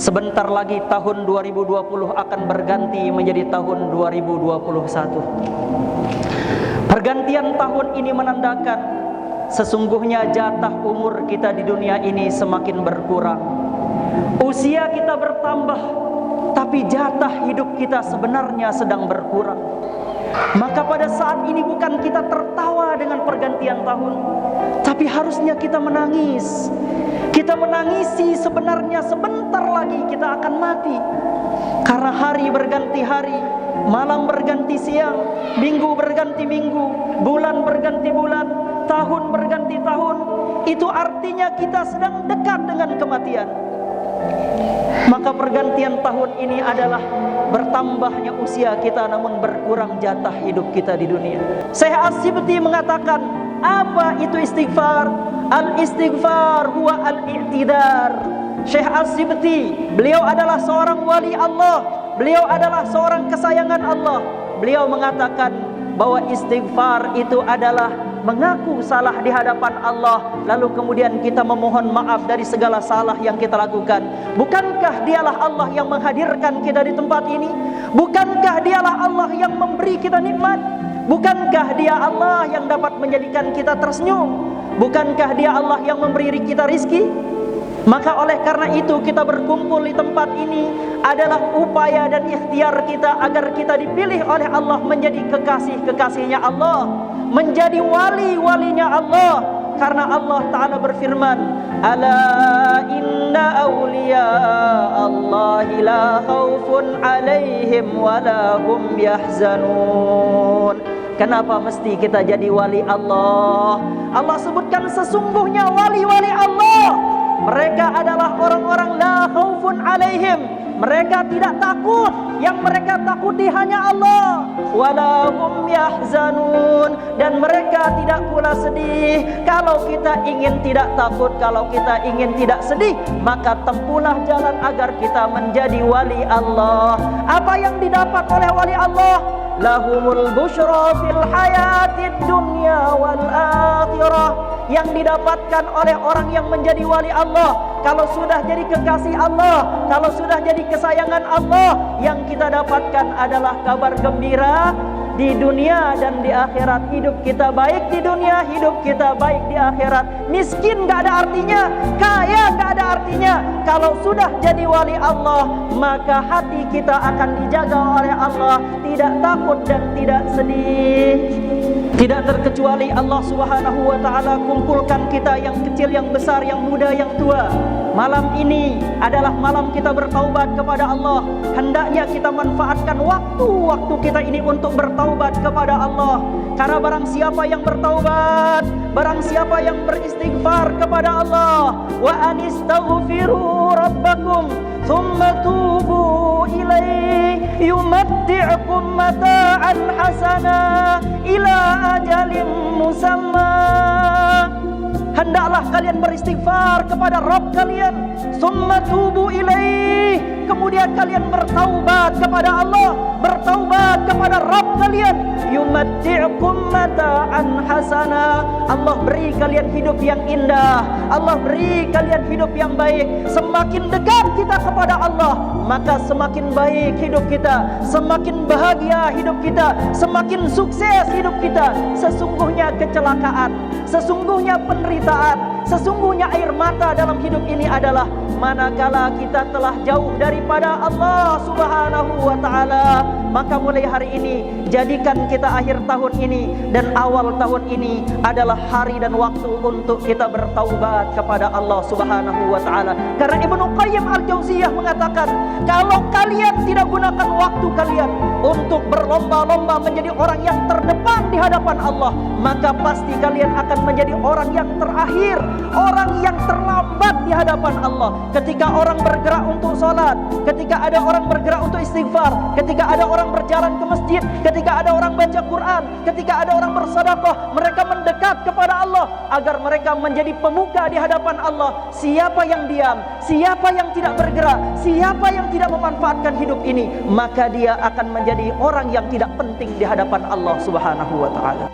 Sebentar lagi tahun 2020 akan berganti menjadi tahun 2021. Pergantian tahun ini menandakan sesungguhnya jatah umur kita di dunia ini semakin berkurang. Usia kita bertambah, tapi jatah hidup kita sebenarnya sedang berkurang. Maka pada saat ini bukan kita tertawa dengan pergantian tahun, tapi harusnya kita menangis. Kita menangisi sebenarnya sebentar lagi kita akan mati. Karena hari berganti hari, malam berganti siang, minggu berganti minggu, bulan berganti bulan, tahun berganti tahun. Itu artinya kita sedang dekat dengan kematian. Maka pergantian tahun ini adalah bertambahnya usia kita namun berkurang jatah hidup kita di dunia. Syekh As-Sibti mengatakan, apa itu istighfar? Al-istighfar huwa al-i'tidar. Syekh As-Sibti, beliau adalah seorang wali Allah, beliau adalah seorang kesayangan Allah. Beliau mengatakan bahwa istighfar itu adalah mengaku salah di hadapan Allah, lalu kemudian kita memohon maaf dari segala salah yang kita lakukan. Bukankah dialah Allah yang menghadirkan kita di tempat ini? Bukankah dialah Allah yang memberi kita nikmat? Bukankah dia Allah yang dapat menjadikan kita tersenyum? Bukankah dia Allah yang memberi kita rizki? Maka oleh karena itu kita berkumpul di tempat ini adalah upaya dan ikhtiar kita agar kita dipilih oleh Allah menjadi kekasih-kekasihnya Allah, menjadi wali-walinya Allah. Karena Allah Ta'ala berfirman, ala inna awliya Allahi la khawfun alaihim wa la hum yahzanun. Kenapa mesti kita jadi wali Allah? Allah sebutkan sesungguhnya wali-wali Allah, mereka adalah orang-orang la khaufun alaihim, mereka tidak takut, yang mereka takuti hanya Allah. Wala hum yahzanun, dan mereka tidak pula sedih. Kalau kita ingin tidak takut, kalau kita ingin tidak sedih, maka tempuhlah jalan agar kita menjadi wali Allah. Apa yang didapat oleh wali Allah? Lahumul busyra fil hayatid dunya wal akhirah. Yang didapatkan oleh orang yang menjadi wali Allah, kalau sudah jadi kekasih Allah, kalau sudah jadi kesayangan Allah, yang kita dapatkan adalah kabar gembira di dunia dan di akhirat. Hidup kita baik di dunia, hidup kita baik di akhirat. Miskin gak ada artinya, kaya gak ada artinya. Kalau sudah jadi wali Allah, maka hati kita akan dijaga oleh Allah, tidak takut dan tidak sedih. Tidak terkecuali Allah Subhanahu wa ta'ala kumpulkan kita, yang kecil, yang besar, yang muda, yang tua. Malam ini adalah malam kita bertaubat kepada Allah. Hendaknya kita manfaatkan waktu-waktu kita ini untuk bertaubat kepada Allah. Karena barang siapa yang bertaubat, barang siapa yang beristighfar kepada Allah, wa anistaghfiru rabbakum thumma tubu ilaihi yumatti'ukum mata'an hasana ila ajalin musamma. Hendaklah kalian beristighfar kepada Rabb kalian, summa tubu ilaih, kemudian kalian bertaubat kepada Allah, bertaubat kepada Rabb kalian. Yumatti'ukum mata'an hasana, Allah beri kalian hidup yang indah, Allah beri kalian hidup yang baik. Semakin dekat kita kepada Allah, maka semakin baik hidup kita, semakin bahagia hidup kita, semakin sukses hidup kita. Sesungguhnya kecelakaan, sesungguhnya penderitaan, sesungguhnya air mata dalam hidup ini adalah manakala kita telah jauh daripada Allah Subhanahu wa ta'ala. Maka mulai hari ini, jadikan kita akhir tahun ini dan awal tahun ini adalah hari dan waktu untuk kita bertaubat kepada Allah Subhanahu wa ta'ala. Karena Ibnu Qayyim Al-Jauziyah mengatakan, kalau kalian tidak gunakan waktu kalian untuk berlomba-lomba menjadi orang yang terdepan di hadapan Allah, maka pasti kalian akan menjadi orang yang terakhir, orang yang terlambat di hadapan Allah. Ketika orang bergerak untuk sholat, ketika ada orang bergerak untuk istighfar, ketika ada orang berjalan ke masjid, ketika ada orang baca Quran, ketika ada orang bersedekah, mereka mendekat kepada Allah agar mereka menjadi pemuka di hadapan Allah. Siapa yang diam, siapa yang tidak bergerak, siapa yang tidak memanfaatkan hidup ini, maka dia akan menjadi orang yang tidak penting di hadapan Allah Subhanahu wa ta'ala.